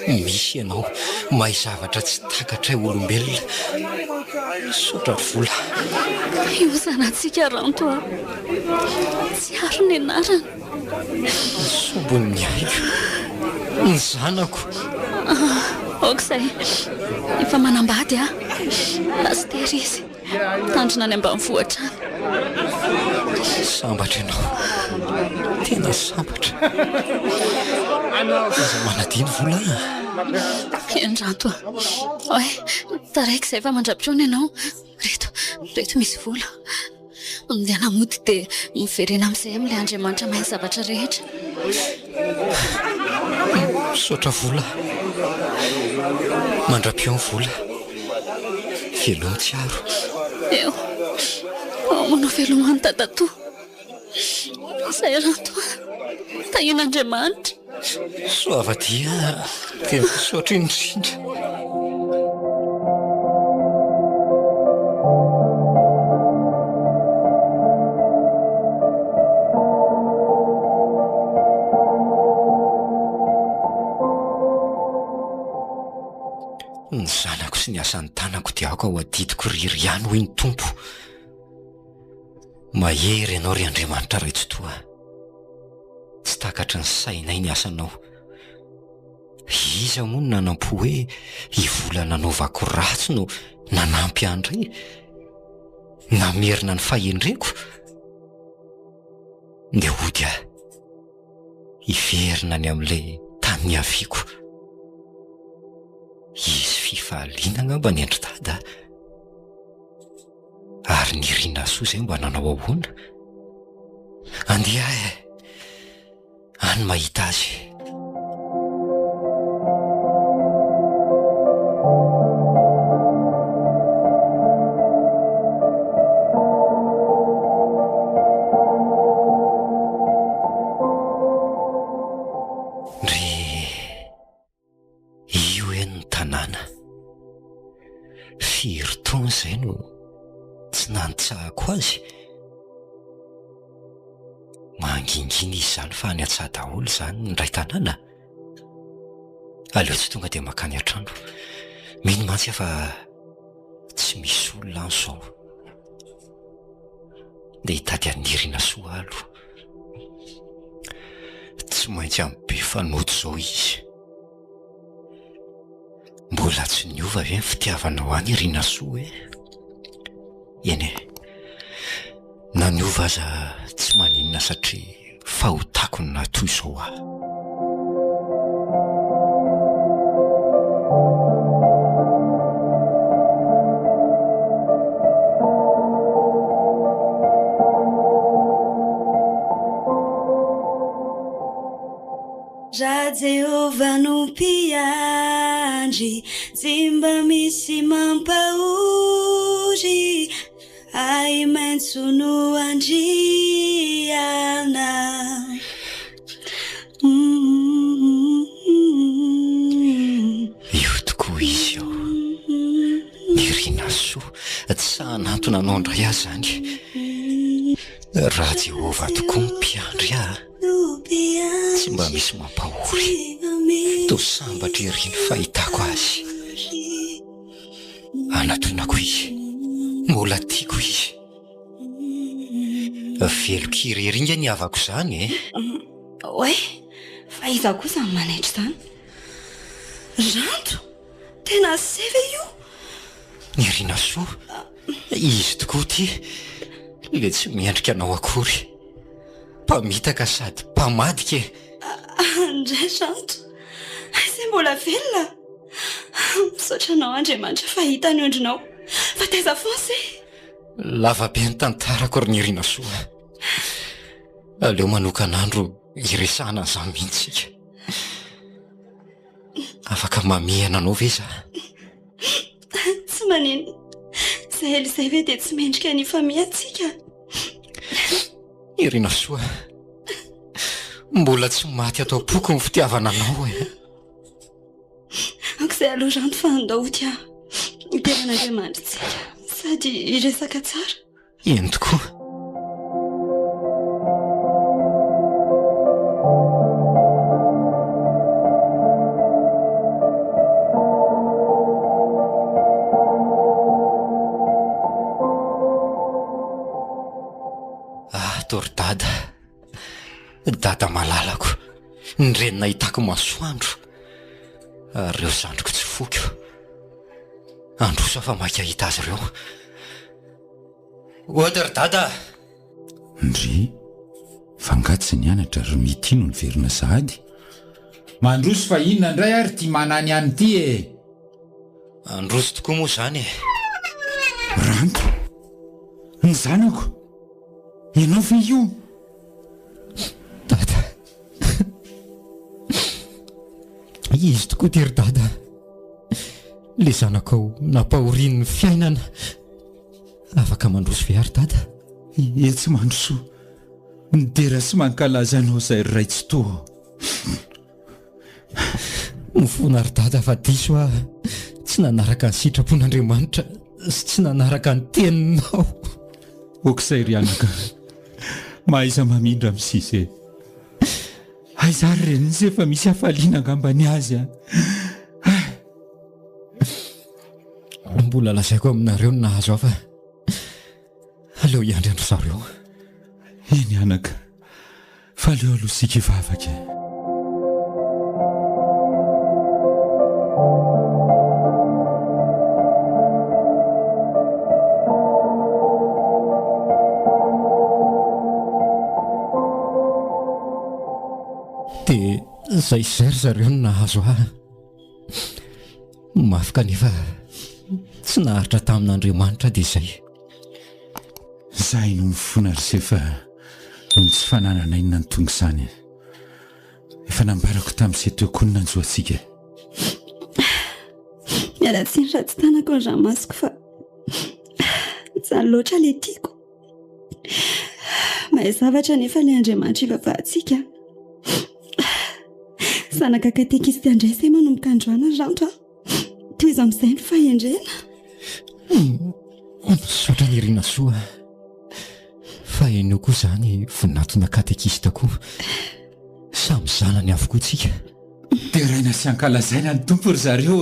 misy ianao mahay zavatra tsy takatray olombelona. Sotra vola. Io zanantsika ranto a. Tsy aro ny anarana. Sobony ny haiko. Ny zanako. Okizay. Efa manambady a. Pastery izy. Tandrina any ambanivohitra any. Sambatra ianao. Tena sambatra. Aza manadiny vola. Andranto a. Oe, taraiky izay fa mandrapitrona ianao. Reto misy vola. Dia namody dia miverena amin'izay amin'ilay Andriamanitra mahay zavatra rehetra. Misaotra vola. Mandrapio ny vola. Veloma tsiaro. Eo, manao veloman'ny dadatoa. Izay ranto a. Tahin'Andriamanitra. Soavadia, dia misaotra indrindra. Ny zanako sy ny asan'ny tanako dia aoka ho adidiko riry ihany hoy ny tompo. Mahery ianao ry Andriamanitra raitsotoa. Tsy takatry ny sainay ny asanao. Iza moa no nanampo hoe hivola nanaovako ratsy no nanampy andray, namerina ny fahendreko. Dia hody aho hiverina ny amin'ilay tany niaviako. Izy fifaliana ngamba ny endry dada. Ary ny rina soa izay mba nanao ahoana. Andeha e, any mahita azy. Firy-taona izay no tsy nanitsahako azy. Mangingina izy izany fa any an-tsaha daholo izany ny ray tanàna. Aleo tsy tonga dia makany an-trano. Mino mantsy fa tsy misy olona any izao. Dia hitady anirina soa alo. Tsy maintsy amin'ny be fanoto izao izy. Mbola tsy niova ve ny fitiavanao any rina soa e? Eny e, na niova aza tsy maninona satria fahotako ny natoy izao aho. Jehova no mpiandry tsy mba misy mampahory ay maitso no andriana io tokoa izy eo nirina soa tsy sahanantona anao ndray azy zany raha Jehova tokoa mpiandry tsy mba misy mampahory to sambatra iriny fahitako azy anatonako izy mbola tiako izy veloko irery ny avako zany oe fa iza kosa ny manaitra zany ranto tena seva io nirina soa izy tokoa ty le tsy miendrika anao akory mpamitaka sady mpamadika ndray ranto zay mbola velona misaotra anao Andriamanitra fahita ny ondrinao fa taiza fonse lavabe ny tantarako ry nirina soa aleo manokan'andro iresahana an'izany mihitsika afaka mamihana anao ve za tsy manino zay elizay ve dia tsy mendrika ny famihantsika irina soa mbola tsy maty atao poko ny fitiavana anao ank'izay aloha ranto fa andao tia iteran'Andriamanitra tsika sady iresaka tsara eny tokoa tory dada malalako ny renina hitako masoandro ary reo zandriko tsy foko androso fa maika hita azy ireo ohatry dada ndry fangatsy ny anatra ry mitino ny verina sahady mandroso fa inona ndray ary ty manany any ty androso tokoa moa zany ranto ny zanako ianao ve io dada izy tokoa tery dada le zanakao nampahoriny ny fiainana afaka mandroso ve ary dada tsy mandroso midera sy mankalaza anao zay ray tsy toa mifona ary dada fa diso tsy nanaraka ny sitrapon'Andriamanitra sy tsy nanaraka ny teninao okizay ry anaka mahaiza mamindra amin'sisy aizary reny zay fa misy hafaliana angambany azy mbola lazaiko aminareo ny nahazo afa aleo iandry andro zareo eny anaka fa leo aloha sika ivavaka dia zay zay ry zareo ny nahazo mafy kanefa tsy naharitra tamin'Andriamanitra dia zay zahay no mifona ry sefa no tsy fananana inona ny tonga izany efa nambarako tamin'izay teo koa ny nanjoantsika mialatsiny ratsy tanako ny ramasiko fa zany loatra le tiako mahay zavatra nefa le Andriamanitra ivavahantsika zanaka katekisty andraisay manomboka androana ranto toy izy amin'izay ny fahendrena misaotra ny irina soa fa enio koa zany vonatona katekista koa samy zanany avokoa tsika dia raina sy ankalazaina ny tompo ry zareo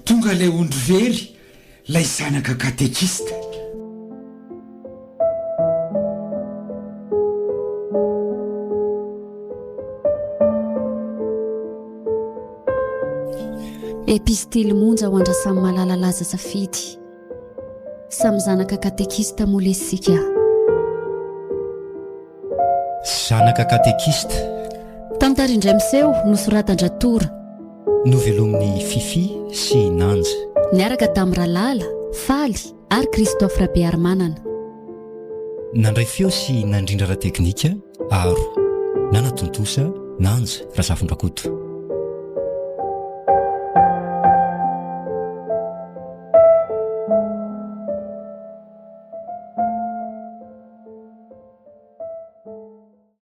tonga ilay ondro very lay zanaka katekista epistily monja ho andrasamy malala laza safidy samy zanaka katekista molesika zanaka katekista tantarindray miseho nosoratandratora novelomin'ny Fifi sy Nanja niaraka tamin'ny Ralala, Faly ary Christophe Rabearmanana nandray feo sy nandrindra ra teknika aro nanatontosa nanja Razafondrakoto.